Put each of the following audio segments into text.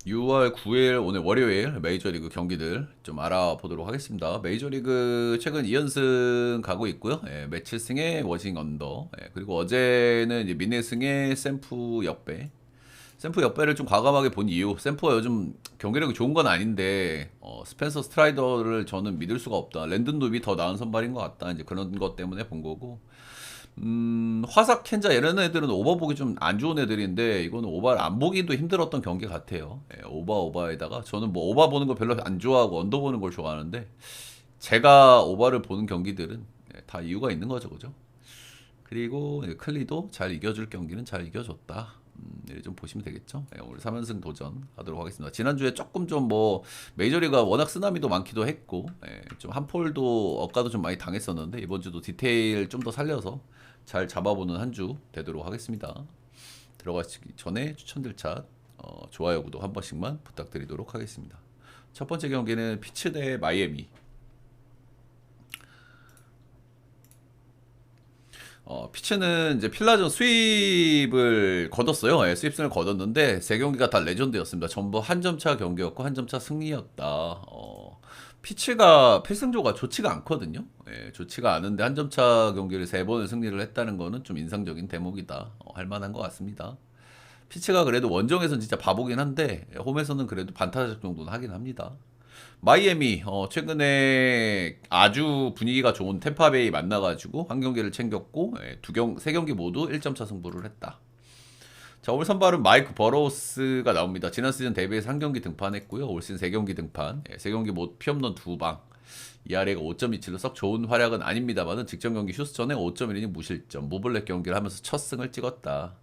6월 9일 오늘 월요일 메이저리그 경기들 좀 알아보도록 하겠습니다. 메이저리그 최근 2연승 가고 있고요. 예, 매치승의 워싱 언더. 예, 그리고 어제는 이제 미네승의 샘프 역배. 샘프 역배를 좀 과감하게 본 이유. 샘프가 요즘 경기력이 좋은 건 아닌데 스펜서 스트라이더를 저는 믿을 수가 없다. 랜든 노비 더 나은 선발인 것 같다. 이제 그런 것 때문에 본 거고. 화삭 켄자 이런 애들은 오버 보기 좀 안 좋은 애들인데 이거는 오버를 안 보기도 힘들었던 경기 같아요. 예, 오버에다가 저는 뭐 오버 보는 거 별로 안 좋아하고 언더 보는 걸 좋아하는데 제가 오버를 보는 경기들은 다 이유가 있는 거죠, 그죠? 그리고 클리도 잘 이겨줄 경기는 잘 이겨줬다. 이렇게 좀 보시면 되겠죠. 예, 오늘 3연승 도전하도록 하겠습니다. 지난주에 조금 좀 뭐 메이저리가 워낙 쓰나미도 많기도 했고 좀 한폴도 억가도 좀 많이 당했었는데 이번 주도 디테일 좀 더 살려서 잘 잡아보는 한 주 되도록 하겠습니다. 들어가시기 전에 추천들 차 좋아요 구독 한 번씩만 부탁드리도록 하겠습니다. 첫 번째 경기는 피츠 대 마이애미. 피츠는 이제 필라전 수입을 거뒀어요. 예, 수입승을 거뒀는데 세 경기가 다 레전드였습니다. 전부 한 점 차 경기였고 한 점 차 승리였다. 피츠가 필승조가 좋지가 않거든요. 예, 좋지가 않은데 한 점 차 경기를 세 번을 승리를 했다는 거는 좀 인상적인 대목이다. 할 만한 것 같습니다. 피츠가 그래도 원정에서는 진짜 바보긴 한데 홈에서는 그래도 반타작 정도는 하긴 합니다. 마이애미 최근에 아주 분위기가 좋은 템파베이 만나가지고 한 경기를 챙겼고 세 경기 모두 1점 차 승부를 했다. 자, 올 선발은 마이크 버로우스가 나옵니다. 지난 시즌 데뷔해서 한 경기 등판했고요. 올 시즌 세 경기 등판, 세 경기 모두 피홈런 두 방. 이 아래가 5.27로 썩 좋은 활약은 아닙니다만은 직전 경기 휴스턴에 5.1이닝 무실점, 무블랙 경기를 하면서 첫 승을 찍었다.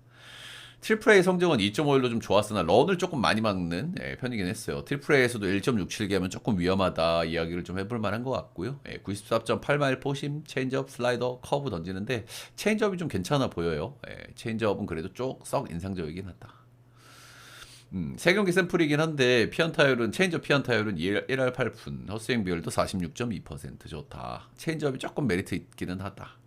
트리플 A 성적은 2.51로 좀 좋았으나 런을 조금 많이 막는 편이긴 했어요. 트리플 A에서도 1.67개 하면 조금 위험하다 이야기를 좀 해볼 만한 것 같고요. 94.8마일 포심, 체인지업, 슬라이더, 커브 던지는데 체인지업이 좀 괜찮아 보여요. 체인지업은 그래도 썩 인상적이긴 하다. 세 경기 샘플이긴 한데 체인지업 피안 타율은 1할 8푼, 헛스윙 비율도 46.2% 좋다. 체인지업이 조금 메리트 있기는 하다.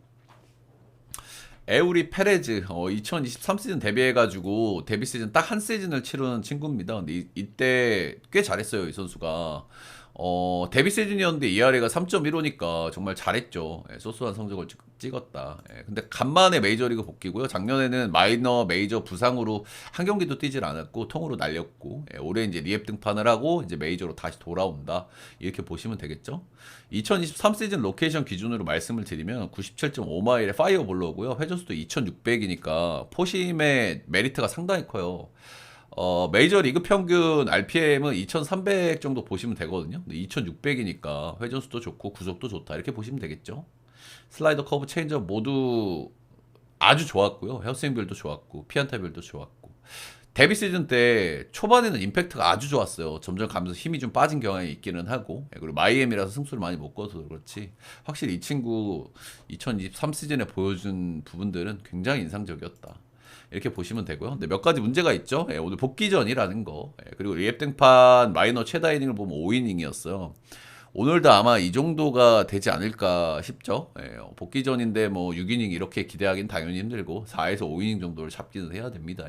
에우리 페레즈 2023 시즌 데뷔해가지고 데뷔 시즌 딱 한 시즌을 치르는 친구입니다. 근데 이때 꽤 잘했어요 이 선수가. 데뷔 시즌이었는데 ERA가 3.15니까 정말 잘했죠. 소소한 성적을 찍었다. 근데 간만에 메이저리그 복귀고요. 작년에는 마이너 메이저 부상으로 한 경기도 뛰질 않았고 통으로 날렸고 올해 이제 리앱 등판을 하고 이제 메이저로 다시 돌아온다. 이렇게 보시면 되겠죠. 2023 시즌 로케이션 기준으로 말씀을 드리면 97.5마일의 파이어볼로고요. 회전수도 2600이니까 포심의 메리트가 상당히 커요. 메이저 리그 평균 RPM은 2300 정도 보시면 되거든요. 근데 2600이니까 회전수도 좋고 구속도 좋다. 이렇게 보시면 되겠죠. 슬라이더 커브 체인저 모두 아주 좋았고요. 헤어스윙별도 좋았고 피안타별도 좋았고 데뷔 시즌 때 초반에는 임팩트가 아주 좋았어요. 점점 가면서 힘이 좀 빠진 경향이 있기는 하고 그리고 마이애미라서 승수를 많이 못 거둬서 그렇지 확실히 이 친구 2023 시즌에 보여준 부분들은 굉장히 인상적이었다. 이렇게 보시면 되고요. 근데 몇 가지 문제가 있죠. 오늘 복귀전이라는 거. 그리고 리앱 등판 마이너 최다 이닝을 보면 5이닝이었어요. 오늘도 아마 이 정도가 되지 않을까 싶죠. 복귀전인데 뭐 6이닝 이렇게 기대하기는 당연히 힘들고 4에서 5이닝 정도를 잡기는 해야 됩니다.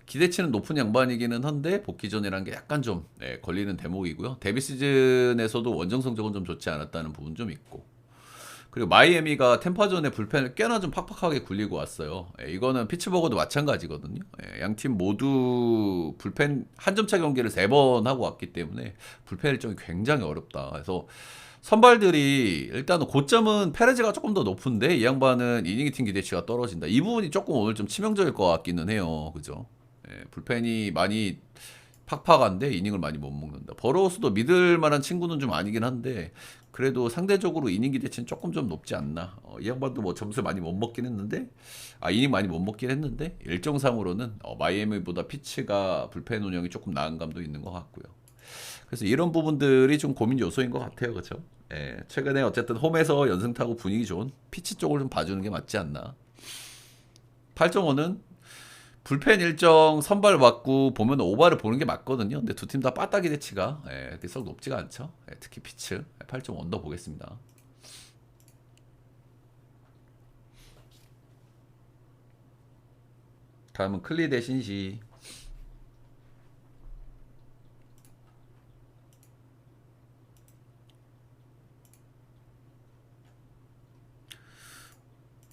기대치는 높은 양반이기는 한데 복귀전이라는 게 약간 좀 걸리는 대목이고요. 데뷔 시즌에서도 원정 성적은 좀 좋지 않았다는 부분 좀 있고 그리고 마이애미가 템파전에 불펜을 꽤나 좀 팍팍하게 굴리고 왔어요. 이거는 피츠버그도 마찬가지거든요. 양 팀 모두 불펜 한 점차 경기를 세 번 하고 왔기 때문에 불펜 일정이 굉장히 어렵다. 그래서 선발들이 일단은 고점은 페레즈가 조금 더 높은데 이 양반은 이닝 팀 기대치가 떨어진다. 이 부분이 조금 오늘 좀 치명적일 것 같기는 해요. 그죠? 불펜이 많이 팍팍한데 이닝을 많이 못 먹는다. 버로우스도 믿을 만한 친구는 좀 아니긴 한데 그래도 상대적으로 이닝 기대치는 조금 좀 높지 않나. 이 양반도 뭐 점수 많이 못 먹긴 했는데 이닝 많이 못 먹긴 했는데 일정상으로는 마이애미보다 피츠가 불펜 운영이 조금 나은 감도 있는 것 같고요. 그래서 이런 부분들이 좀 고민 요소인 것 같아요. 그렇죠? 최근에 어쨌든 홈에서 연승 타고 분위기 좋은 피치 쪽을 좀 봐주는 게 맞지 않나. 8.5는 불펜 일정 선발 받고 보면 오바를 보는 게 맞거든요. 근데 두 팀 다 빠따기 대치가 그렇게 썩 높지가 않죠. 특히 피츠 8점 언더 보겠습니다. 다음은 클리 대 신시.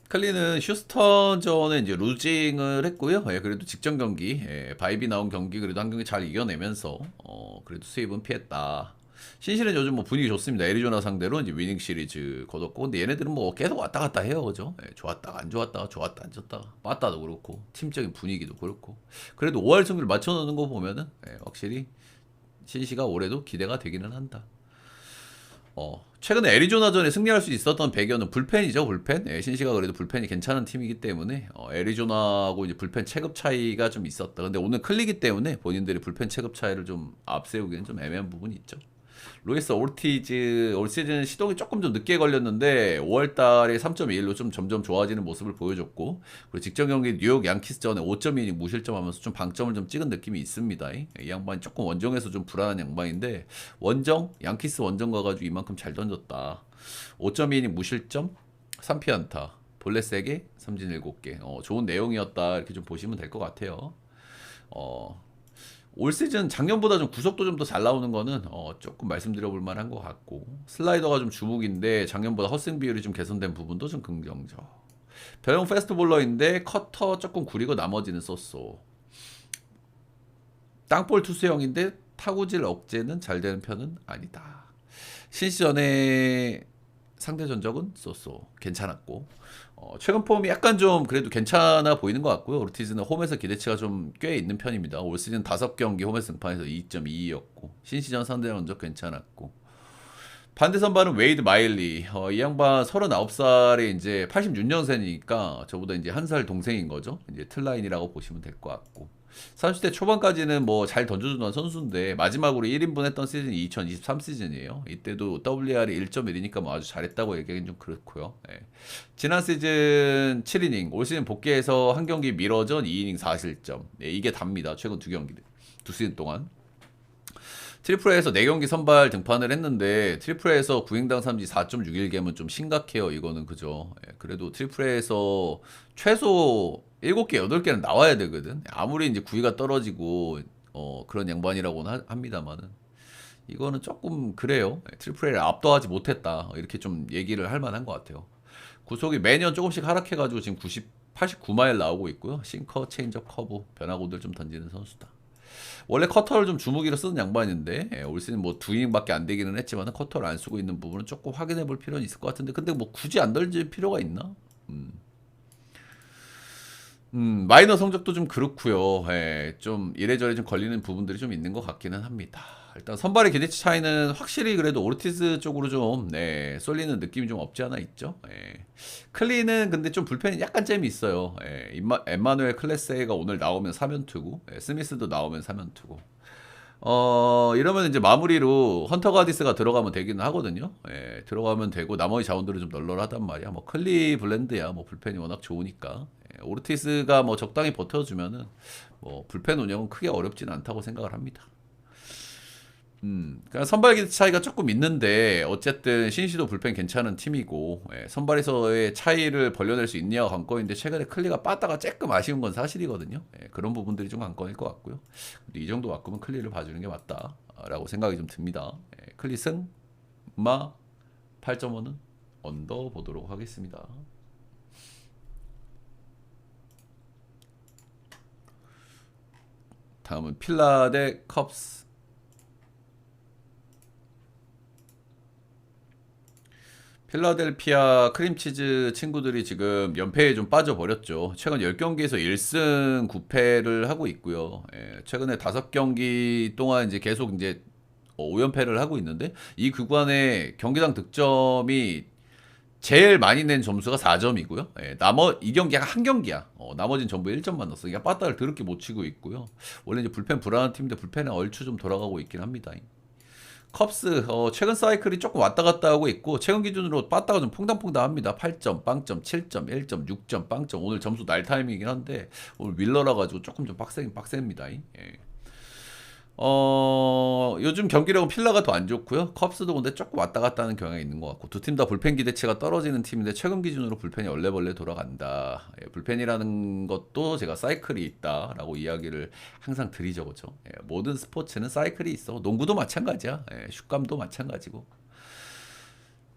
클리는 휴스턴전에 이제 루징을 했고요. 예, 그래도 직전 경기, 바이비 나온 경기 그래도 한 경기 잘 이겨내면서 그래도 수입은 피했다. 신시는 요즘 뭐 분위기 좋습니다. 애리조나 상대로 이제 위닝 시리즈 거뒀고, 근데 얘네들은 뭐 계속 왔다 갔다 해요, 그죠? 좋았다가 안 좋았다가 좋았다 안 좋았다가 빠따도 그렇고 팀적인 분위기도 그렇고, 그래도 5할 승률 맞춰놓는 거 보면은 확실히 신시가 올해도 기대가 되기는 한다. 최근에 애리조나전에 승리할 수 있었던 배경은 불펜이죠, 불펜. 신시가 그래도 불펜이 괜찮은 팀이기 때문에 애리조나하고 이제 불펜 체급 차이가 좀 있었다. 근데 오늘 클리기 때문에 본인들이 불펜 체급 차이를 좀 앞세우기는 좀 애매한 부분이 있죠. 루이스 올티즈 올 시즌 시동이 조금 좀 늦게 걸렸는데 5월 달에 3.21로 좀 점점 좋아지는 모습을 보여줬고, 그리고 직전 경기 뉴욕 양키스전에 5.2이닝 무실점하면서 좀 방점을 좀 찍은 느낌이 있습니다. 이 양반이 조금 원정에서 좀 불안한 양반인데, 원정 양키스 원정 가가지고 이만큼 잘 던졌다. 5.2이닝 무실점 3피안타 볼넷 3개 삼진 7개, 좋은 내용이었다 이렇게 좀 보시면 될 것 같아요. 올 시즌 작년보다 좀 구속도 좀 더 잘 나오는 거는 조금 말씀드려 볼 만한 것 같고, 슬라이더가 좀 주목인데 작년보다 헛스윙 비율이 좀 개선된 부분도 좀 긍정적. 변형 패스트볼러인데 커터 조금 구리고 나머지는 쏘쏘. 땅볼 투수형인데 타구질 억제는 잘 되는 편은 아니다. 신시전에 상대 전적은 쏘쏘 괜찮았고, 최근 폼이 약간 좀 그래도 괜찮아 보이는 것 같고요. 오르티즈는 홈에서 기대치가 좀 꽤 있는 편입니다. 올 시즌 5경기 홈에서 승판에서 2.22였고 신시전 상대 전적 괜찮았고, 반대 선발은 웨이드 마일리. 이 양반 39살에 이제 86년생이니까 저보다 이제 한 살 동생인 거죠. 이제 틀라인이라고 보시면 될 것 같고, 30대 초반까지는 뭐 잘 던져주던 선수인데 마지막으로 1인분 했던 시즌이 2023 시즌이에요. 이때도 WR이 1.1이니까 뭐 아주 잘했다고 얘기하기는 좀 그렇고요. 지난 시즌 7이닝, 올 시즌 복귀해서 한 경기 미러전 2이닝 4실점. 이게 답니다. 최근 두 경기, 두 시즌 동안. 트리플 A에서 4경기 선발 등판을 했는데 트리플 A에서 구인당 삼진 4.61개면 좀 심각해요. 이거는 그죠. 그래도 트리플 A에서 최소 7개, 8개는 나와야 되거든. 아무리 이제 구위가 떨어지고 그런 양반이라고는 합니다만은 이거는 조금 그래요. 트리플 A를 압도하지 못했다. 이렇게 좀 얘기를 할 만한 것 같아요. 구속이 매년 조금씩 하락해가지고 지금 89마일 나오고 있고요. 싱커, 체인지업, 커브 변화구들 좀 던지는 선수다. 원래 커터를 좀 주무기로 쓰는 양반인데 올 시즌 뭐 2이닝밖에 안 되기는 했지만 커터를 안 쓰고 있는 부분은 조금 확인해 볼 필요는 있을 것 같은데, 근데 뭐 굳이 안 던질 필요가 있나? 마이너 성적도 좀 그렇고요. 좀 이래저래 좀 걸리는 부분들이 좀 있는 것 같기는 합니다. 일단 선발의 기대치 차이는 확실히 그래도 오르티즈 쪽으로 좀 쏠리는 느낌이 좀 없지 않아 있죠. 클리는 근데 좀 불펜이 약간 잼이 있어요. 엠마누엘 클레세가 오늘 나오면 3연투고, 스미스도 나오면 3연투고. 이러면 이제 마무리로 헌터 가디스가 들어가면 되기는 하거든요. 들어가면 되고 나머지 자원들은 좀 널널하단 말이야. 뭐 클리블랜드야 뭐 불펜이 워낙 좋으니까. 오르티스가 뭐 적당히 버텨주면은 뭐 불펜 운영은 크게 어렵진 않다고 생각을 합니다. 그러니까 선발 기대 차이가 조금 있는데 어쨌든 신시도 불펜 괜찮은 팀이고, 선발에서의 차이를 벌려낼 수 있냐가 관건인데 최근에 클리가 빠따가 조금 아쉬운 건 사실이거든요. 그런 부분들이 좀 관건일 것 같고요. 근데 이 정도 바꾸면 클리를 봐주는 게 맞다라고 생각이 좀 듭니다. 클리 승, 마 8.5는 언더 보도록 하겠습니다. 다음은 필라 대 컵스. 필라델피아 크림치즈 친구들이 지금 연패에 좀 빠져버렸죠. 최근 10경기에서 1승 9패를 하고 있고요. 최근에 5경기 동안 이제 계속 이제 5연패를 하고 있는데, 이 구간에 경기당 득점이 제일 많이 낸 점수가 4점이고요. 이 경기가 한 경기야. 나머지는 전부 1점만 넣었어. 그러니까 빠따를 더럽게 못 치고 있고요. 원래 이제 불펜 불안한 팀인데 불펜에 얼추 좀 돌아가고 있긴 합니다. 컵스 최근 사이클이 조금 왔다 갔다 하고 있고, 최근 기준으로 빠따가 좀 퐁당퐁당합니다. 8점, 빵점, 7점, 1점, 6점, 빵점. 오늘 점수 날 타이밍이긴 한데 오늘 윌러라 가지고 조금 좀 빡셉니다. 요즘 경기력은 필라가 더 안 좋고요. 컵스도 근데 조금 왔다 갔다 하는 경향이 있는 것 같고, 두 팀 다 불펜 기대치가 떨어지는 팀인데 최근 기준으로 불펜이 얼레벌레 돌아간다. 불펜이라는 것도 제가 사이클이 있다라고 이야기를 항상 드리죠, 그렇죠? 모든 스포츠는 사이클이 있어. 농구도 마찬가지야. 슛감도 마찬가지고.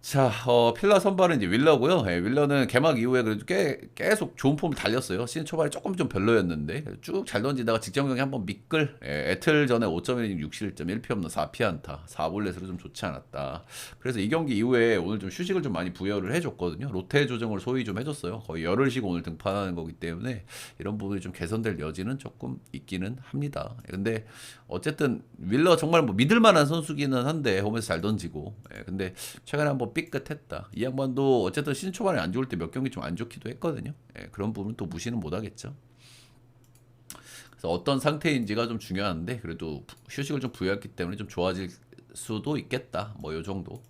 자, 필라 선발은 이제 윌러고요. 예, 윌러는 개막 이후에 그래도 계속 좋은 폼을 달렸어요. 시즌 초반에 조금 좀 별로였는데 쭉 잘 던지다가 직전 경기 한번 미끌. 예, 애틀 전에 5.1이닝 6실점 1피 없는 4피안타 4볼넷으로 좀 좋지 않았다. 그래서 이 경기 이후에 오늘 좀 휴식을 좀 많이 부여를 해줬거든요. 로테 조정을 소위 좀 해줬어요. 거의 열흘 쉬고 오늘 등판하는 거기 때문에 이런 부분이 좀 개선될 여지는 조금 있기는 합니다. 근데 어쨌든 윌러 정말 뭐 믿을 만한 선수기는 한데 홈에서 잘 던지고. 예, 근데 최근에 한번 삐끗했다. 이 양반도 어쨌든 시즌 초반에 안 좋을 때 몇 경기 좀 안 좋기도 했거든요. 예, 그런 부분은 또 무시는 못 하겠죠. 그래서 어떤 상태인지가 좀 중요한데 그래도 휴식을 좀 부여했기 때문에 좀 좋아질 수도 있겠다. 뭐 요 정도.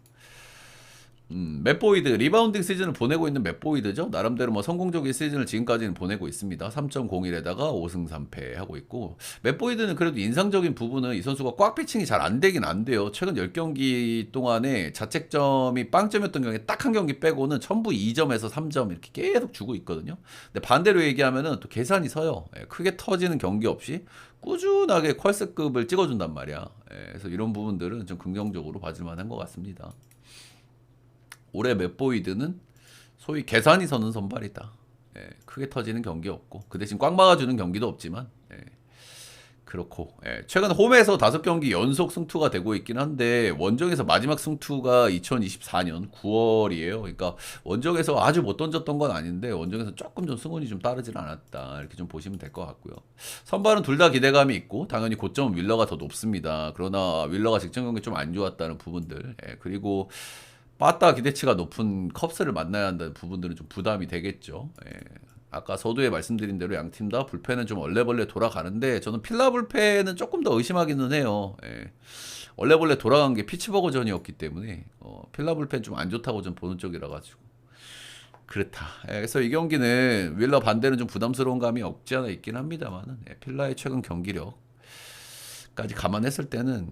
맷보이드 리바운딩 시즌을 보내고 있는 맷보이드죠. 나름대로 뭐 성공적인 시즌을 지금까지는 보내고 있습니다. 3.01에다가 5승 3패 하고 있고 맷보이드는 그래도 인상적인 부분은 이 선수가 꽉 피칭이 잘 안 되긴 안 돼요. 최근 10경기 동안에 자책점이 빵점이었던 경우에 딱 한 경기 빼고는 전부 2점에서 3점 이렇게 계속 주고 있거든요. 근데 반대로 얘기하면은 또 계산이 서요. 예, 크게 터지는 경기 없이 꾸준하게 퀄스급을 찍어준단 말이야. 예, 그래서 이런 부분들은 좀 긍정적으로 봐줄 만한 것 같습니다. 올해 맷보이드는 소위 계산이 서는 선발이다. 예, 크게 터지는 경기 없고 그 대신 꽉 막아주는 경기도 없지만 예, 그렇고 최근 홈에서 5경기 연속 승투가 되고 있긴 한데 원정에서 마지막 승투가 2024년 9월이에요. 그러니까 원정에서 아주 못 던졌던 건 아닌데 원정에서 조금 좀 승운이 좀 따르질 않았다. 이렇게 좀 보시면 될 것 같고요. 선발은 둘 다 기대감이 있고 당연히 고점은 윌러가 더 높습니다. 그러나 윌러가 직전 경기 좀 안 좋았다는 부분들 그리고 빠따 기대치가 높은 컵스를 만나야 한다는 부분들은 좀 부담이 되겠죠. 아까 서두에 말씀드린 대로 양 팀 다 불펜은 좀 얼레벌레 돌아가는데 저는 필라 불펜은 조금 더 의심하기는 해요. 얼레벌레 돌아간 게 피츠버거전이었기 때문에 필라 불펜 좀 안 좋다고 좀 보는 쪽이라 가지고 그렇다. 그래서 이 경기는 윌러 반대는 좀 부담스러운 감이 없지 않아 있긴 합니다만은 필라의 최근 경기력까지 감안했을 때는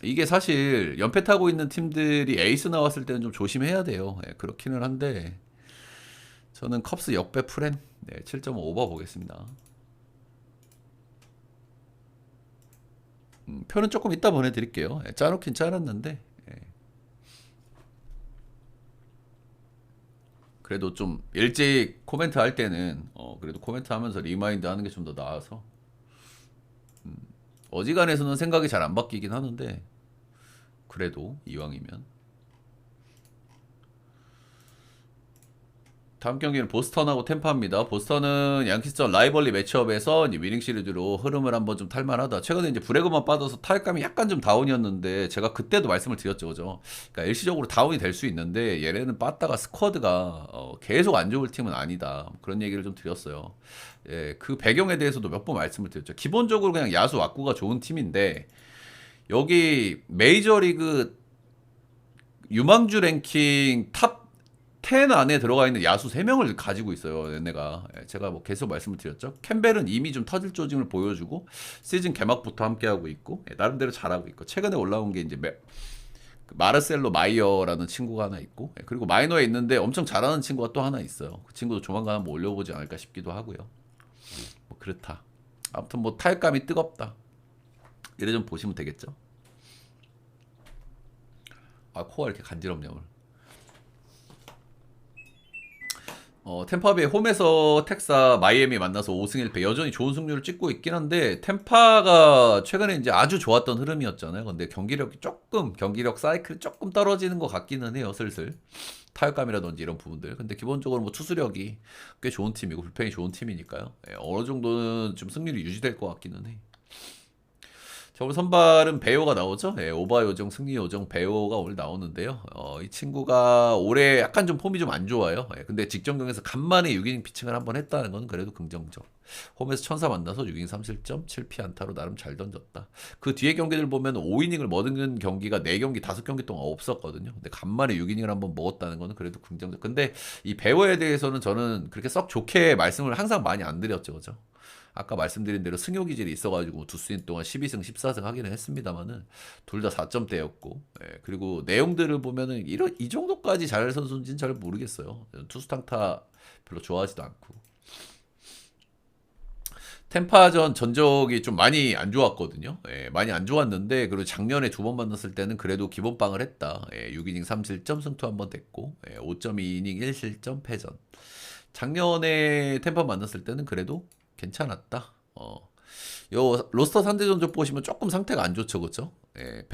이게 사실 연패 타고 있는 팀들이 에이스 나왔을 때는 좀 조심해야 돼요. 그렇기는 한데 저는 컵스 역배 프렌 7.5 오버 보겠습니다. 표는 조금 이따 보내드릴게요. 짜놓긴 짜놨는데 그래도 좀 일찍 코멘트 할 때는 그래도 코멘트 하면서 리마인드 하는 게 좀 더 나아서 어지간해서는 생각이 잘 안 바뀌긴 하는데 그래도 이왕이면 다음 경기는 보스턴하고 템파입니다. 보스턴은 양키스전 라이벌리 매치업에서 이제 위닝 시리즈로 흐름을 한번 좀 탈만하다. 최근에 이제 브레그만 빠져서 타격감이 약간 좀 다운이었는데 제가 그때도 말씀을 드렸죠, 그죠? 그러니까 일시적으로 다운이 될 수 있는데 얘네는 빠따가 스쿼드가 계속 안 좋을 팀은 아니다. 그런 얘기를 좀 드렸어요. 그 배경에 대해서도 몇 번 말씀을 드렸죠. 기본적으로 그냥 야수 왁구가 좋은 팀인데 여기 메이저리그 유망주 랭킹 탑 10 안에 들어가 있는 야수 3명을 가지고 있어요. 얘네가. 제가 뭐 계속 말씀을 드렸죠. 캠벨은 이미 좀 터질 조짐을 보여주고 시즌 개막부터 함께하고 있고 나름대로 잘하고 있고 최근에 올라온 게 이제 마르셀로 마이어라는 친구가 하나 있고 그리고 마이너에 있는데 엄청 잘하는 친구가 또 하나 있어요. 그 친구도 조만간 한번 올려보지 않을까 싶기도 하고요. 뭐 그렇다. 아무튼 뭐 타격감이 뜨겁다. 이래 좀 보시면 되겠죠. 아 코가 이렇게 간지럽냐 오늘. 템파베이 홈에서 텍사 마이애미 만나서 5승 1패 여전히 좋은 승률을 찍고 있긴 한데 템파가 최근에 이제 아주 좋았던 흐름이었잖아요. 근데 경기력 사이클이 조금 떨어지는 것 같기는 해요. 슬슬 타격감이라든지 이런 부분들. 근데 기본적으로 뭐 투수력이 꽤 좋은 팀이고 불펜이 좋은 팀이니까요. 어느 정도는 좀 승률이 유지될 것 같기는 해. 저번 선발은 배우가 나오죠. 오바 요정, 승리 요정 배우가 오늘 나오는데요. 이 친구가 올해 약간 좀 폼이 좀 안 좋아요. 근데 직전 경기에서 간만에 6이닝 피칭을 한번 했다는 건 그래도 긍정적. 홈에서 천사 만나서 6이닝 3실점, 7피 안타로 나름 잘 던졌다. 그 뒤에 경기들 보면 5이닝을 먹은 경기가 4경기, 5경기 동안 없었거든요. 근데 간만에 6이닝을 한번 먹었다는 거는 그래도 긍정적. 근데 이 배우에 대해서는 저는 그렇게 썩 좋게 말씀을 항상 많이 안 드렸죠. 그죠? 아까 말씀드린 대로 승효 기질이 있어가지고 두 시즌 동안 12승 14승 하기는 했습니다만은 둘 다 4점대였고 그리고 내용들을 보면은 이 정도까지 잘할 선수인지는 잘 모르겠어요. 투수탕타 별로 좋아하지도 않고 템파전 전적이 좀 많이 안 좋았거든요. 예, 많이 안 좋았는데 그리고 작년에 두 번 만났을 때는 그래도 기본빵을 했다. 예, 6이닝 3실점 승투 한 번 됐고 5.2이닝 1실점 패전. 작년에 템파 만났을 때는 그래도 괜찮았다. 요 로스터 상대 전적 보시면 조금 상태가 안 좋죠, 그죠? 예,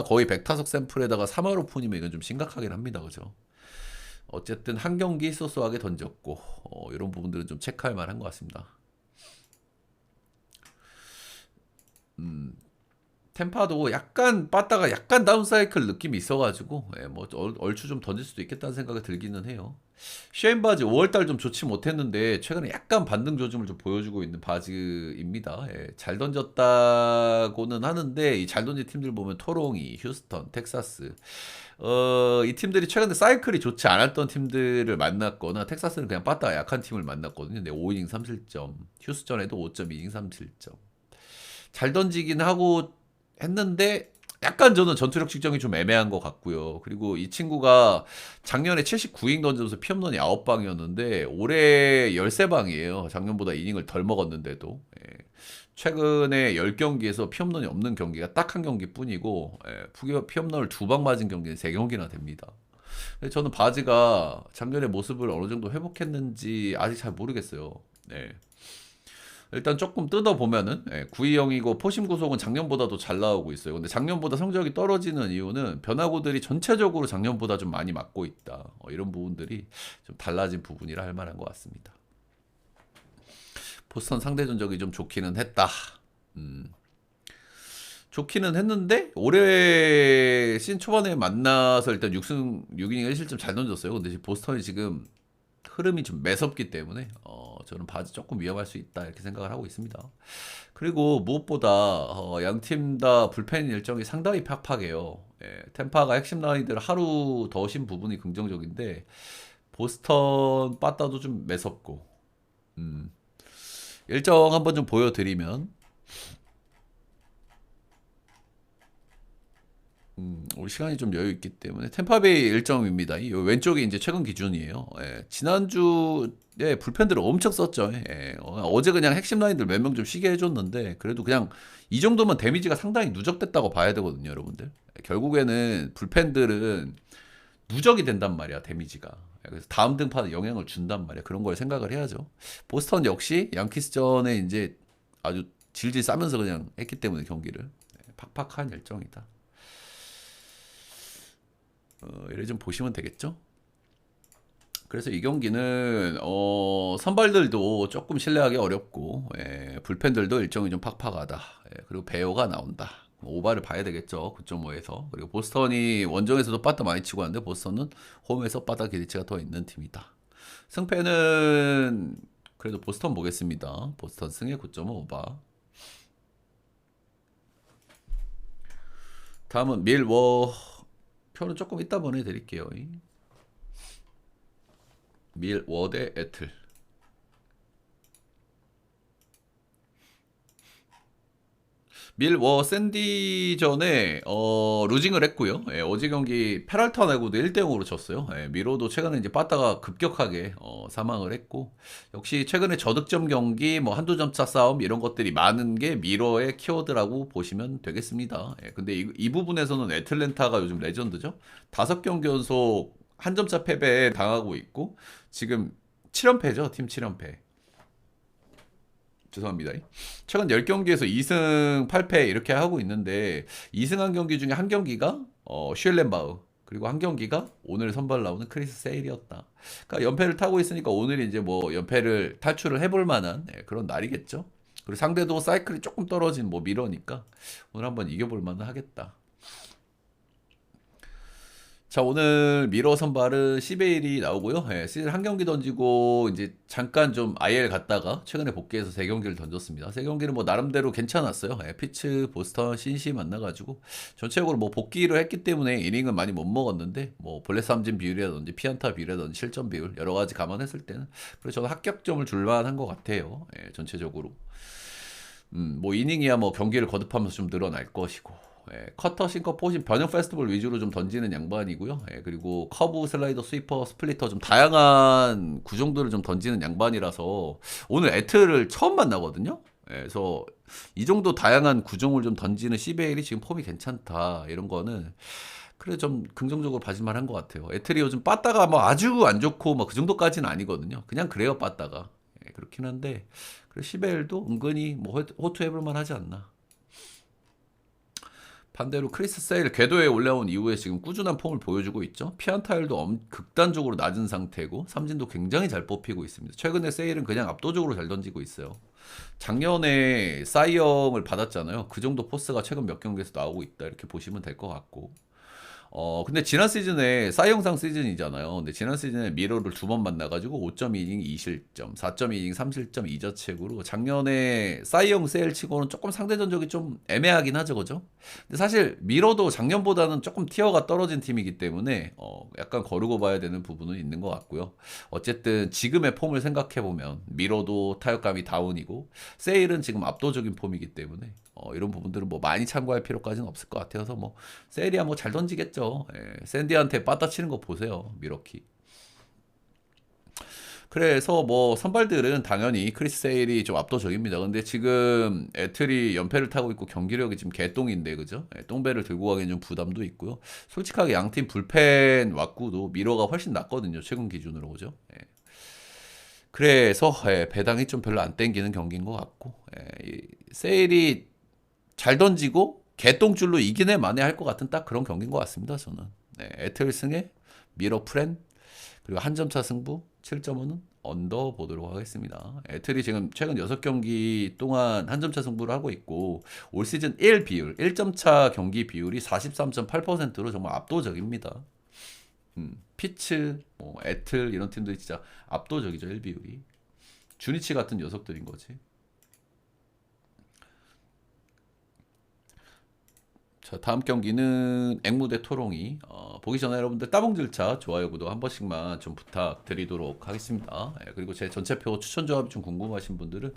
거의 100타석 샘플에다가 3할 오픈이면 이건 좀 심각하긴 합니다, 그죠? 어쨌든 한 경기 소소하게 던졌고 이런 부분들은 좀 체크할 만한 것 같습니다. 템파도 약간 빠따가 약간 다운사이클 느낌이 있어가지고 뭐 얼추 좀 던질 수도 있겠다는 생각이 들기는 해요. 쉐인 바지 5월달 좀 좋지 못했는데 최근에 약간 반등 조짐을 좀 보여주고 있는 바지입니다. 잘 던졌다고는 하는데 이 잘 던진 팀들 보면 토롱이, 휴스턴, 텍사스 이 팀들이 최근에 사이클이 좋지 않았던 팀들을 만났거나 텍사스는 그냥 빠따가 약한 팀을 만났거든요. 근데 5이닝 3실점, 휴스턴에도 5.2이닝 3실점. 잘 던지긴 하고 했는데 약간 저는 전투력 측정이 좀 애매한 것 같고요. 그리고 이 친구가 작년에 79이닝 던져서 피홈런이 9방이었는데 올해 13방이에요. 작년보다 이닝을 덜 먹었는데도. 최근에 10경기에서 피홈런이 없는 경기가 딱 한 경기뿐이고 피홈런을 2방 맞은 경기는 3경기나 됩니다. 저는 바지가 작년의 모습을 어느 정도 회복했는지 아직 잘 모르겠어요. 네. 일단 조금 뜯어보면은 9-2-0이고 포심 구속은 작년보다도 잘 나오고 있어요. 근데 작년보다 성적이 떨어지는 이유는 변화구들이 전체적으로 작년보다 좀 많이 맞고 있다. 이런 부분들이 좀 달라진 부분이라 할 만한 것 같습니다. 보스턴 상대 전적이 좀 좋기는 했다. 좋기는 했는데 올해 시즌 초반에 만나서 일단 6이닝 1실점 잘 던졌어요. 근데 보스턴이 지금 흐름이 좀 매섭기 때문에 저는 바지 조금 위험할 수 있다 이렇게 생각을 하고 있습니다. 그리고 무엇보다 양 팀 다 불펜 일정이 상당히 팍팍해요. 템파가 핵심 라인들 하루 더 쉰 부분이 긍정적인데 보스턴 빠따도 좀 매섭고 일정 한번 좀 보여드리면 우리 시간이 좀 여유 있기 때문에 템파베이 일정입니다. 이 왼쪽이 이제 최근 기준이에요. 지난주에 불펜들을 엄청 썼죠. 어제 그냥 핵심 라인들 몇 명 좀 쉬게 해줬는데 그래도 그냥 이 정도면 데미지가 상당히 누적됐다고 봐야 되거든요, 여러분들. 결국에는 불펜들은 누적이 된단 말이야, 데미지가. 그래서 다음 등판에 영향을 준단 말이야. 그런 걸 생각을 해야죠. 보스턴 역시 양키스전에 이제 아주 질질 싸면서 그냥 했기 때문에 경기를 팍팍한 일정이다. 이래 좀 보시면 되겠죠? 그래서 이 경기는 선발들도 조금 신뢰하기 어렵고 불펜들도 일정이 좀 팍팍하다. 그리고 배어가 나온다. 오바를 봐야 되겠죠. 9.5에서. 그리고 보스턴이 원정에서도 빠따 많이 치고 하는데 보스턴은 홈에서 빠따 기대치가 더 있는 팀이다. 승패는 그래도 보스턴 보겠습니다. 보스턴 승에 9.5 오바. 다음은 밀워. 표는 조금 이따 보내드릴게요. 밀워 대 애틀. 밀워 샌디전에 루징을 했고요. 어제 경기 페랄타하고도 1대0으로 졌어요. 미로도 최근에 이제 빠따가 급격하게 사망을 했고 역시 최근에 저득점 경기 뭐 한두 점차 싸움 이런 것들이 많은 게 미러의 키워드라고 보시면 되겠습니다. 근데 이 부분에서는 애틀랜타가 요즘 레전드죠. 5경기 연속 한 점차 패배에 당하고 있고 지금 7연패죠. 팀 7연패. 죄송합니다. 최근 10경기에서 2승 8패 이렇게 하고 있는데 2승한 경기 중에 한 경기가 슈엘렌바우 그리고 한 경기가 오늘 선발 나오는 크리스 세일이었다. 그러니까 연패를 타고 있으니까 오늘이 이제 뭐 연패를 탈출을 해볼 만한 그런 날이겠죠. 그리고 상대도 사이클이 조금 떨어진 뭐 미러니까 오늘 한번 이겨볼 만은 하겠다. 자, 오늘 미러 선발은 시베일이 나오고요. 시즌 한 경기 던지고 이제 잠깐 좀 IL 갔다가 최근에 복귀해서 3경기를 던졌습니다. 3경기는 뭐 나름대로 괜찮았어요. 피츠, 보스턴, 신시 만나가지고 전체적으로 뭐 복귀를 했기 때문에 이닝은 많이 못 먹었는데 뭐 볼넷 삼진 비율이라든지 피안타 비율이라든지 실점 비율 여러 가지 감안했을 때는 그래서 저는 합격점을 줄 만한 것 같아요. 전체적으로. 뭐 이닝이야 뭐 경기를 거듭하면서 좀 늘어날 것이고. 커터, 싱커, 포심, 변형 페스티벌 위주로 좀 던지는 양반이고요. 그리고 커브, 슬라이더, 스위퍼, 스플리터 좀 다양한 구종들을 좀 던지는 양반이라서 오늘 애틀을 처음 만나거든요. 그래서 이 정도 다양한 구종을 좀 던지는 시베일이 지금 폼이 괜찮다. 이런 거는 그래 좀 긍정적으로 봐줄만 한 것 같아요. 에트리 요즘 빠따가 뭐 아주 안 좋고 뭐 그 정도까지는 아니거든요. 그냥 그래요 빠따가. 그렇긴 한데 그래 시베일도 은근히 뭐 호투해볼 만하지 않나. 반대로 크리스 세일 궤도에 올라온 이후에 지금 꾸준한 폼을 보여주고 있죠. 피안타율도 극단적으로 낮은 상태고 삼진도 굉장히 잘 뽑히고 있습니다. 최근에 세일은 그냥 압도적으로 잘 던지고 있어요. 작년에 사이영을 받았잖아요. 그 정도 포스가 최근 몇 경기에서 나오고 있다 이렇게 보시면 될 것 같고 근데 지난 시즌에 사이영상 시즌이잖아요. 근데 지난 시즌에 미러를 두 번 만나가지고 5.2이닝 2실점, 4.2이닝 3실점 2자책으로 작년에 사이영 세일 치고는 조금 상대 전적이 좀 애매하긴 하죠, 그죠? 근데 사실 미러도 작년보다는 조금 티어가 떨어진 팀이기 때문에 약간 거르고 봐야 되는 부분은 있는 것 같고요. 어쨌든 지금의 폼을 생각해 보면 미러도 타격감이 다운이고 세일은 지금 압도적인 폼이기 때문에 이런 부분들은 뭐 많이 참고할 필요까지는 없을 것 같아서 뭐 세일이야 뭐 잘 던지겠죠. 샌디한테 빠따 치는 거 보세요. 미러키. 그래서 뭐 선발들은 당연히 크리스 세일이 좀 압도적입니다. 근데 지금 애틀이 연패를 타고 있고 경기력이 지금 개똥인데 그죠? 똥배를 들고 가기엔 좀 부담도 있고요. 솔직하게 양팀 불펜 왁구도 미러가 훨씬 낫거든요. 최근 기준으로 그죠? 그래서 배당이 좀 별로 안 땡기는 경기인 것 같고 이 세일이 잘 던지고 개똥줄로 이기네 마네 할 것 같은 딱 그런 경기인 것 같습니다. 저는 애틀 승에 미러 프렌 그리고 한 점차 승부 7.5는 언더 보도록 하겠습니다. 애틀이 지금 최근 6경기 동안 한 점차 승부를 하고 있고 올 시즌 1 비율 1점차 경기 비율이 43.8%로 정말 압도적입니다. 피츠, 뭐 애틀 이런 팀들이 진짜 압도적이죠 1 비율이. 주니치 같은 녀석들인 거지. 자, 다음 경기는 앵무 대 토롱이. 보기 전에 여러분들 따봉질차 좋아요 구독 한 번씩만 좀 부탁드리도록 하겠습니다. 그리고 제 전체표 추천 조합이 좀 궁금하신 분들은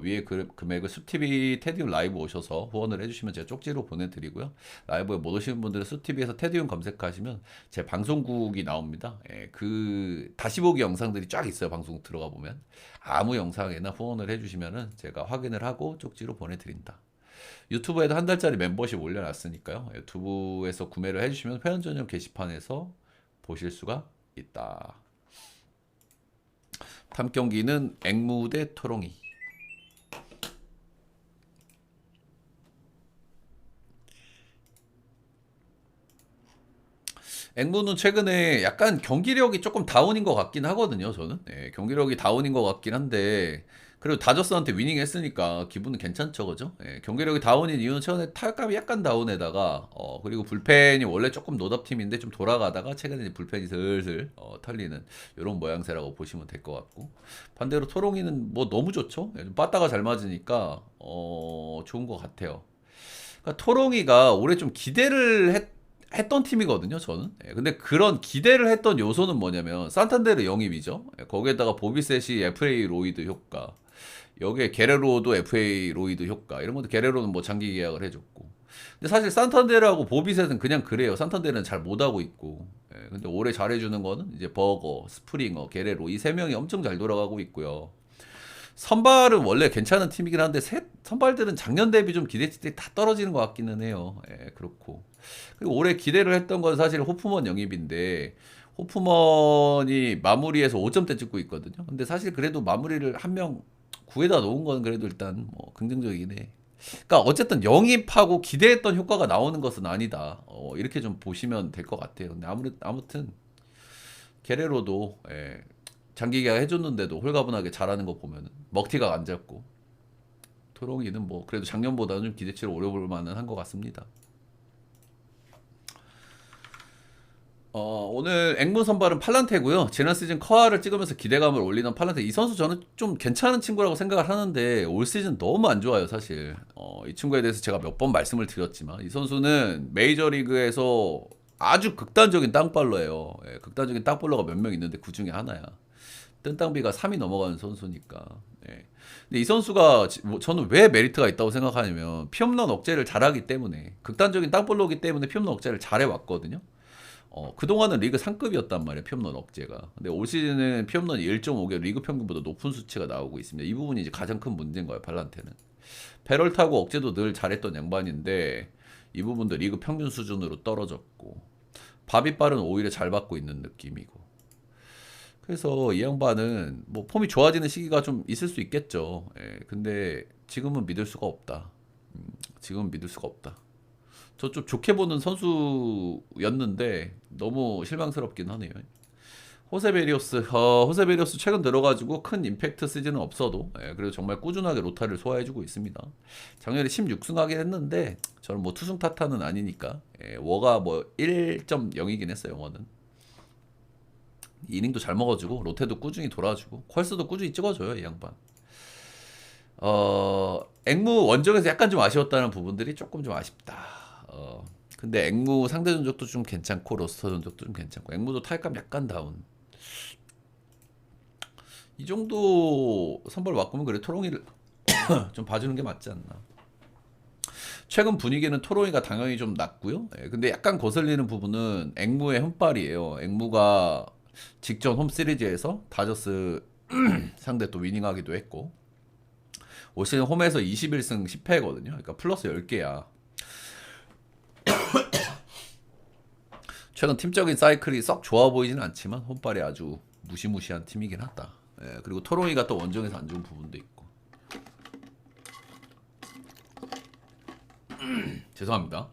위에 금액을 숲TV 테디움 라이브 오셔서 후원을 해주시면 제가 쪽지로 보내드리고요. 라이브에 못 오시는 분들은 숲TV에서 테디움 검색하시면 제 방송국이 나옵니다. 그 다시 보기 영상들이 쫙 있어요. 방송 들어가 보면 아무 영상에나 후원을 해주시면 제가 확인을 하고 쪽지로 보내드린다. 유튜브에도 한 달짜리 멤버십 올려놨으니까요. 유튜브에서 구매를 해주시면 회원 전용 게시판에서 보실 수가 있다. 다음 경기는 앵무 대 토롱이. 앵무는 최근에 약간 경기력이 조금 다운인 것 같긴 하거든요. 저는 경기력이 다운인 것 같긴 한데 그래도 다저스한테 위닝 했으니까 기분은 괜찮죠, 그죠? 경기력이 다운인 이유는 최근에 타격감이 약간 다운에다가 그리고 불펜이 원래 조금 노답팀인데 좀 돌아가다가 최근에 불펜이 슬슬 털리는 이런 모양새라고 보시면 될 것 같고 반대로 토롱이는 뭐 너무 좋죠? 좀 빠따가 잘 맞으니까 좋은 것 같아요. 그러니까 토롱이가 올해 좀 기대를 했던 팀이거든요, 저는. 근데 그런 기대를 했던 요소는 뭐냐면 산탄데르 영입이죠. 거기에다가 보비셋이 FA 로이드 효과, 여기에 게레로도 FA 로이드 효과 이런 것도 게레로는 뭐 장기 계약을 해줬고. 근데 사실 산탄데르하고 보비셋은 그냥 그래요. 산탄데르는 잘 못하고 있고. 근데 올해 잘해주는 거는 이제 버거, 스프링어, 게레로 이 세 명이 엄청 잘 돌아가고 있고요. 선발은 원래 괜찮은 팀이긴 한데 선발들은 작년 대비 좀 기대치 다 떨어지는 것 같기는 해요. 그렇고 그리고 올해 기대를 했던 건 사실 호프먼 영입인데 호프먼이 마무리해서 5점대 찍고 있거든요. 근데 사실 그래도 마무리를 한 명 구해다 놓은 건 그래도 일단 뭐 긍정적이긴 해. 그러니까 어쨌든 영입하고 기대했던 효과가 나오는 것은 아니다. 이렇게 좀 보시면 될 것 같아요. 근데 아무튼 게레로도 장기 계약 해줬는데도 홀가분하게 잘하는 거 보면 먹튀가 안 잡고 토롱이는 뭐 그래도 작년보다는 좀 기대치를 오래 볼 만은 한 것 같습니다. 오늘 앵무 선발은 팔란테고요. 지난 시즌 커아를 찍으면서 기대감을 올리는 팔란테 이 선수 저는 좀 괜찮은 친구라고 생각을 하는데 올 시즌 너무 안 좋아요 사실. 이 친구에 대해서 제가 몇 번 말씀을 드렸지만 이 선수는 메이저리그에서 아주 극단적인 땅볼러예요. 극단적인 땅볼러가 몇 명 있는데 그 중에 하나야. 뜬땅비가 3이 넘어가는 선수니까. 근데 이 선수가 저는 왜 메리트가 있다고 생각하냐면 피홈런 억제를 잘하기 때문에 극단적인 땅볼러기 때문에 피홈런 억제를 잘해왔거든요. 그동안은 리그 상급이었단 말이에요. 피홈런 억제가. 근데 올 시즌은 피홈런이 1.5개 리그 평균보다 높은 수치가 나오고 있습니다. 이 부분이 이제 가장 큰 문제인 거예요. 발란테는. 페럴타고 억제도 늘 잘했던 양반인데 이 부분도 리그 평균 수준으로 떨어졌고 바비빨은 오히려 잘 받고 있는 느낌이고 그래서 이 양반은 뭐 폼이 좋아지는 시기가 좀 있을 수 있겠죠. 예, 근데 지금은 믿을 수가 없다. 지금은 믿을 수가 없다. 저 좀 좋게 보는 선수였는데 너무 실망스럽긴 하네요. 호세베리오스 최근 들어가지고 큰 임팩트 시즌은 없어도 그래도 정말 꾸준하게 로타를 소화해주고 있습니다. 작년에 16승 하긴 했는데 저는 뭐 투승 타타는 아니니까 워가 뭐 1.0이긴 했어요. 워는 이닝도 잘 먹어주고 로테도 꾸준히 돌아주고 퀄스도 꾸준히 찍어줘요 이 양반. 앵무 원정에서 약간 좀 아쉬웠다는 부분들이 조금 좀 아쉽다. 근데 앵무 상대 전적도 좀 괜찮고 로스터 전적도 좀 괜찮고 앵무도 타격감 약간 다운. 이 정도 선발 바꾸면 그래 토롱이를 좀 봐주는 게 맞지 않나. 최근 분위기는 토롱이가 당연히 좀 낮고요. 근데 약간 거슬리는 부분은 앵무의 흠발이에요. 앵무가 직전 홈 시리즈에서 다저스 상대 또 위닝하기도 했고 올 시즌 홈에서 21승 10패거든요. 그러니까 플러스 10개야. 최근 팀적인 사이클이 썩 좋아 보이진 않지만 홈발이 아주 무시무시한 팀이긴 하다. 그리고 토롱이가 또 원정에서 안 좋은 부분도 있고. 죄송합니다.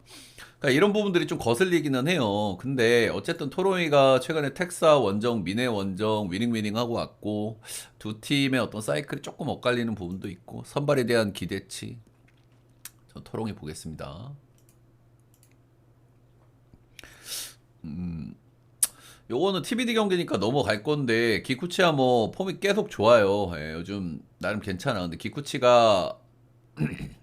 그러니까 이런 부분들이 좀 거슬리기는 해요. 근데 어쨌든 토롱이가 최근에 텍사 원정, 미네 원정 위닝 하고 왔고 두 팀의 어떤 사이클이 조금 엇갈리는 부분도 있고 선발에 대한 기대치 저 토롱이 보겠습니다. 요거는 TBD 경기니까 넘어갈 건데 기쿠치야 뭐 폼이 계속 좋아요. 요즘 나름 괜찮아. 근데 기쿠치가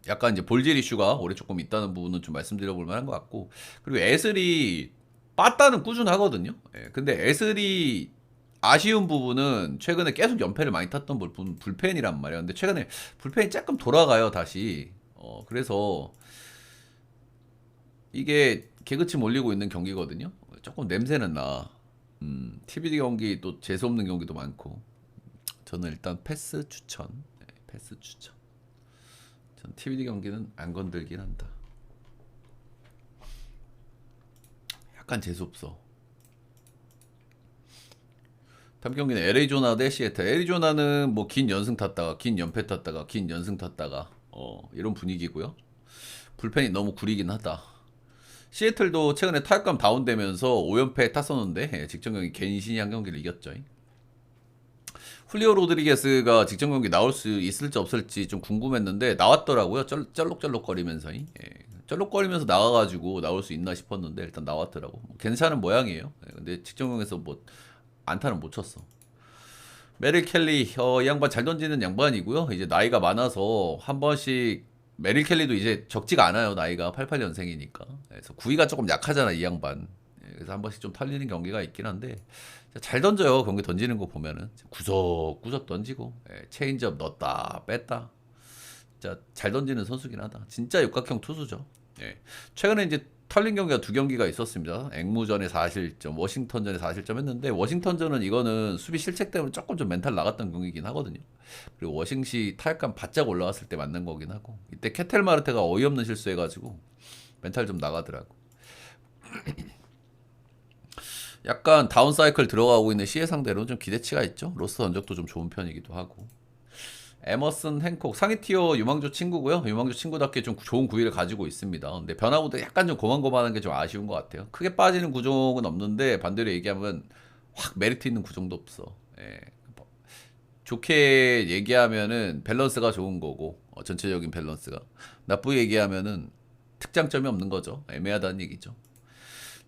약간 이제 볼질 이슈가 올해 조금 있다는 부분은 좀 말씀드려볼 만한 것 같고 그리고 에슬이 빠따는 꾸준하거든요. 근데 에슬이 아쉬운 부분은 최근에 계속 연패를 많이 탔던 부분 불펜이란 말이야. 근데 최근에 불펜이 조금 돌아가요 다시. 그래서 이게 개그치 몰리고 있는 경기거든요. 조금 냄새는 나. TBD 경기 또 재수없는 경기도 많고 저는 일단 패스 추천. 패스 추천. 전 TBD 경기는 안 건들긴 한다. 약간 재수없어. 다음 경기는 애리조나 대 시애틀. 애리조나는 뭐 긴 연승 탔다가 긴 연패 탔다가 긴 연승 탔다가 이런 분위기고요. 불펜이 너무 구리긴 하다. 시애틀도 최근에 타격감 다운되면서 5연패 탔었는데 직전 경기 갠신이 한 경기를 이겼죠. 훌리오 로드리게스가 직전 경기 나올 수 있을지 없을지 좀 궁금했는데 나왔더라고요. 쩔룩쩔룩거리면서 쩔룩거리면서 나가가지고 나올 수 있나 싶었는데 일단 나왔더라고. 괜찮은 모양이에요. 근데 직전 경기에서 뭐 안타는 못 쳤어. 메릴 켈리 이 양반 잘 던지는 양반이고요. 이제 나이가 많아서 한 번씩 메릴 켈리도 이제 적지가 않아요. 나이가 88년생이니까. 그래서 구위가 조금 약하잖아 이 양반. 그래서 한 번씩 좀 털리는 경기가 있긴 한데 잘 던져요. 경기 던지는 거 보면은 구석구석 던지고 체인지업 넣었다 뺐다. 진짜 잘 던지는 선수긴 하다. 진짜 육각형 투수죠. 최근에 이제 털린 경기가 두 경기가 있었습니다. 앵무전에 4실점, 워싱턴전에 4실점 했는데 워싱턴전은 이거는 수비 실책 때문에 조금 좀 멘탈 나갔던 경기긴 하거든요. 그리고 워싱시 타격감 바짝 올라왔을 때 맞는 거긴 하고 이때 케텔 마르테가 어이없는 실수해가지고 멘탈 좀 나가더라고. 약간 다운 사이클 들어가고 있는 시에 상대로 좀 기대치가 있죠. 로스터 전적도 좀 좋은 편이기도 하고. 에머슨 행콕 상위 티어 유망주 친구고요. 유망주 친구답게 좀 좋은 구위를 가지고 있습니다. 근데 변화구도 약간 좀 고만고만한 게 좀 아쉬운 것 같아요. 크게 빠지는 구종은 없는데 반대로 얘기하면 확 메리트 있는 구종도 없어. 좋게 얘기하면은 밸런스가 좋은 거고 전체적인 밸런스가 나쁘게 얘기하면은 특장점이 없는 거죠. 애매하다는 얘기죠.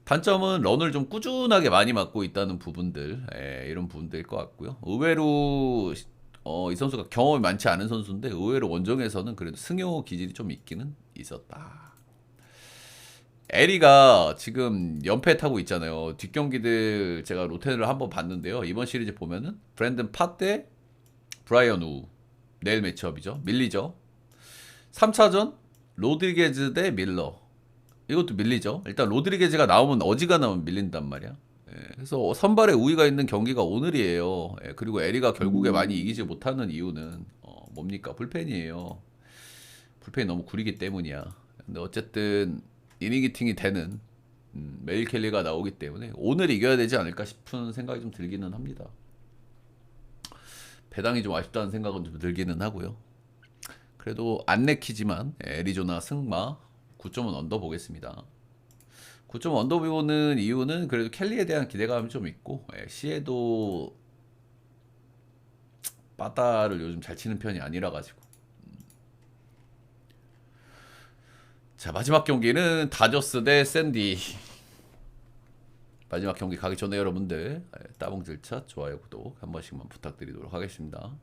단점은 런을 좀 꾸준하게 많이 맞고 있다는 부분들 이런 부분들일 것 같고요. 의외로 이 선수가 경험이 많지 않은 선수인데 의외로 원정에서는 그래도 승효 기질이 좀 있기는 있었다. 에리가 지금 연패 타고 있잖아요. 뒷경기들 제가 로테를 한번 봤는데요. 이번 시리즈 보면은 브랜든 파 대 브라이언 우 내일 매치업이죠. 밀리죠. 3차전 로드리게즈 대 밀러. 이것도 밀리죠. 일단 로드리게즈가 나오면 어지간하면 밀린단 말이야. 그래서 선발에 우위가 있는 경기가 오늘이에요. 그리고 에리가 결국에 많이 이기지 못하는 이유는 뭡니까? 불펜이에요. 불펜이 너무 구리기 때문이야. 근데 어쨌든 이닝 히팅이 되는 메일 켈리가 나오기 때문에 오늘 이겨야 되지 않을까 싶은 생각이 좀 들기는 합니다. 배당이 좀 아쉽다는 생각은 좀 들기는 하고요. 그래도 안 내키지만 애리조나 승마 9점은 언더 보겠습니다. 9점 언더 보는 이유는 그래도 켈리에 대한 기대감이 좀 있고 시에도 빠따를 요즘 잘 치는 편이 아니라 가지고. 자, 마지막 경기는 다저스 대 샌디. 마지막 경기 가기 전에 여러분들 따봉 질차 좋아요 구독 한 번씩만 부탁드리도록 하겠습니다.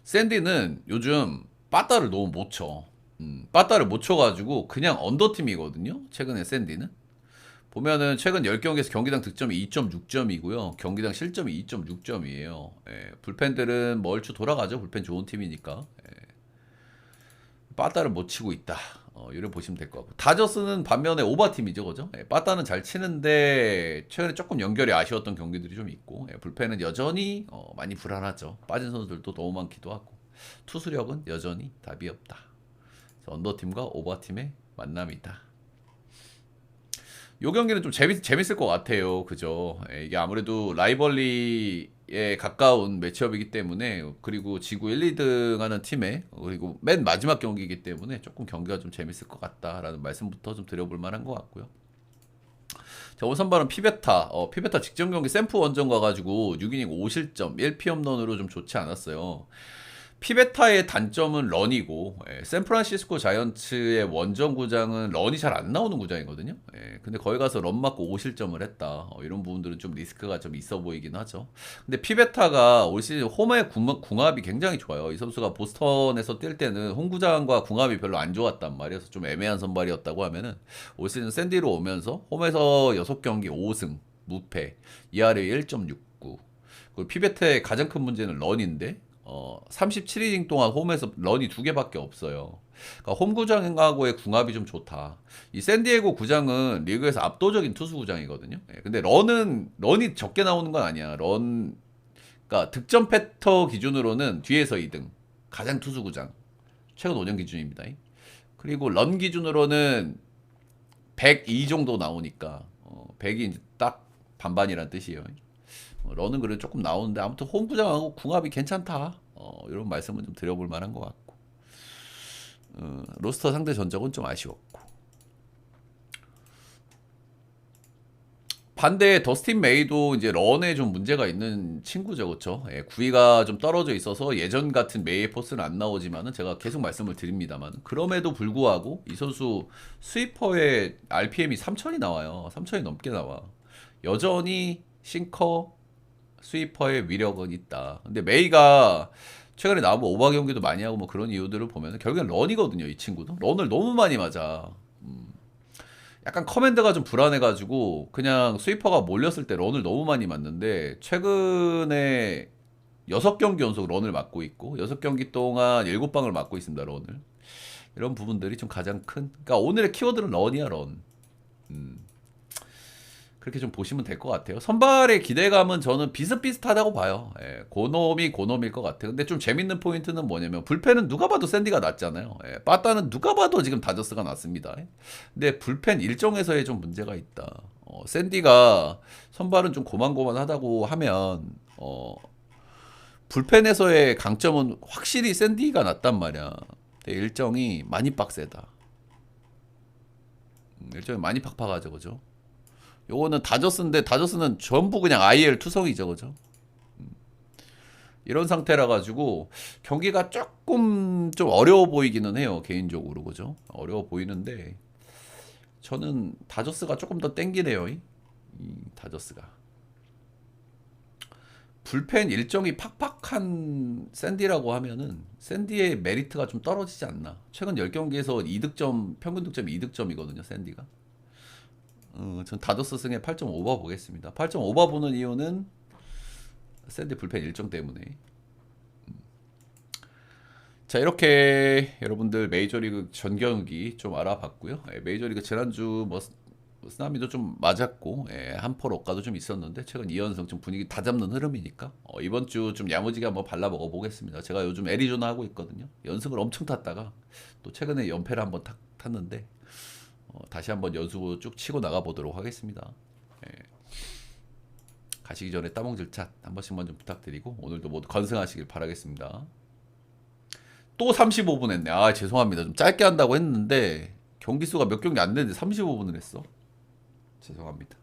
샌디는 요즘 빠따를 너무 못 쳐. 빠따를 못 쳐가지고 그냥 언더팀이거든요. 최근에 샌디는 보면은 최근 10경기에서 경기당 득점이 2.6점이고요. 경기당 실점이 2.6점이에요. 불펜들은 뭐 얼추 돌아가죠. 불펜 좋은 팀이니까. 빠따를 못 치고 있다. 이를 보시면 될 것 같고. 다저스는 반면에 오버팀이죠. 그죠? 빠따는 잘 치는데 최근에 조금 연결이 아쉬웠던 경기들이 좀 있고 불펜은 여전히 많이 불안하죠. 빠진 선수들도 너무 많기도 하고 투수력은 여전히 답이 없다. 언더팀과 오버팀의 만남이다. 요 경기는 좀 재밌을 것 같아요. 그죠? 이게 아무래도 라이벌리에 가까운 매치업이기 때문에 그리고 지구 1, 2등 하는 팀에 그리고 맨 마지막 경기이기 때문에 조금 경기가 좀 재밌을 것 같다라는 말씀부터 좀 드려볼 만한 것 같고요. 자, 오늘 선발은 피베타. 피베타 직전 경기 샘프 원정 가가지고 6이닝 5실점 1피홈런으로 좀 좋지 않았어요. 피베타의 단점은 런이고 샌프란시스코 자이언츠의 원정 구장은 런이 잘 안 나오는 구장이거든요. 근데 거기 가서 런 맞고 5실점을 했다. 이런 부분들은 좀 리스크가 좀 있어 보이긴 하죠. 근데 피베타가 올 시즌 홈의 궁합이 굉장히 좋아요. 이 선수가 보스턴에서 뛸 때는 홈구장과 궁합이 별로 안 좋았단 말이어서 좀 애매한 선발이었다고 하면은 올 시즌 샌디로 오면서 홈에서 6경기 5승 무패 ERA 1.69. 그리고 피베타의 가장 큰 문제는 런인데 37이닝 동안 홈에서 런이 2개밖에 없어요. 그러니까 홈 구장하고의 궁합이 좀 좋다. 이 샌디에고 구장은 리그에서 압도적인 투수 구장이거든요. 근데 런이 적게 나오는 건 아니야. 그러니까 득점 패터 기준으로는 뒤에서 2등. 가장 투수 구장. 최근 5년 기준입니다. 그리고 런 기준으로는 102 정도 나오니까 100이 이제 딱 반반이란 뜻이에요. 런은 그래도 조금 나오는데 아무튼 홈구장하고 궁합이 괜찮다. 이런 말씀은 좀 드려볼 만한 것 같고 로스터 상대 전적은 좀 아쉬웠고 반대에 더스틴 메이도 이제 런에 좀 문제가 있는 친구죠, 그렇죠? 구위가 좀 떨어져 있어서 예전 같은 메이의 포스는 안 나오지만은 제가 계속 말씀을 드립니다만 그럼에도 불구하고 이 선수 스위퍼의 RPM이 3000이 나와요. 3000이 넘게 나와. 여전히 싱커 스위퍼의 위력은 있다. 근데 메이가 최근에 나오면 오버 경기도 많이 하고 뭐 그런 이유들을 보면 결국엔 런이거든요. 이 친구도 런을 너무 많이 맞아. 약간 커맨드가 좀 불안해가지고 그냥 스위퍼가 몰렸을 때 런을 너무 많이 맞는데 최근에 6경기 연속 런을 맞고 있고 6경기 동안 7방을 맞고 있습니다. 런을. 이런 부분들이 좀 가장 큰. 그러니까 오늘의 키워드는 런이야 런. 그렇게 좀 보시면 될 것 같아요. 선발의 기대감은 저는 비슷비슷하다고 봐요. 고놈이 고놈일 것 같아요. 근데 좀 재밌는 포인트는 뭐냐면 불펜은 누가 봐도 샌디가 낫잖아요. 빠따는 누가 봐도 지금 다저스가 낫습니다. 근데 불펜 일정에서의 좀 문제가 있다. 샌디가 선발은 좀 고만고만하다고 하면 불펜에서의 강점은 확실히 샌디가 낫단 말이야. 근데 일정이 많이 빡세다. 일정이 많이 팍팍하죠, 그죠? 요거는 다저스인데 다저스는 전부 그냥 IL 투성이죠, 그죠? 이런 상태라 가지고 경기가 조금 좀 어려워 보이기는 해요, 개인적으로, 그죠? 어려워 보이는데 저는 다저스가 조금 더 땡기네요, 이 다저스가. 불펜 일정이 팍팍한 샌디라고 하면은 샌디의 메리트가 좀 떨어지지 않나. 최근 10경기에서 2득점, 평균 득점이 2득점이거든요, 샌디가. 전 다저스 승에 8.5바 보겠습니다. 8.5바 보는 이유는 샌디 불펜 일정 때문에. 자, 이렇게 여러분들 메이저리그 전 경기 좀 알아봤고요. 메이저리그 지난주 뭐 쓰나미도 좀 맞았고, 예, 한폴 억가도 좀 있었는데 최근 2연승 좀 분위기 다 잡는 흐름이니까 이번 주 좀 야무지게 한번 발라 먹어 보겠습니다. 제가 요즘 애리조나 하고 있거든요. 연승을 엄청 탔다가 또 최근에 연패를 한번 탔는데 다시 한번 연수 쭉 치고 나가 보도록 하겠습니다. 예, 가시기 전에 따봉질 찻 한 번씩만 좀 부탁드리고 오늘도 모두 건승하시길 바라겠습니다. 또 35분 했네. 아, 죄송합니다. 좀 짧게 한다고 했는데 경기 수가 몇 경기 안 됐는데 35분을 했어. 죄송합니다.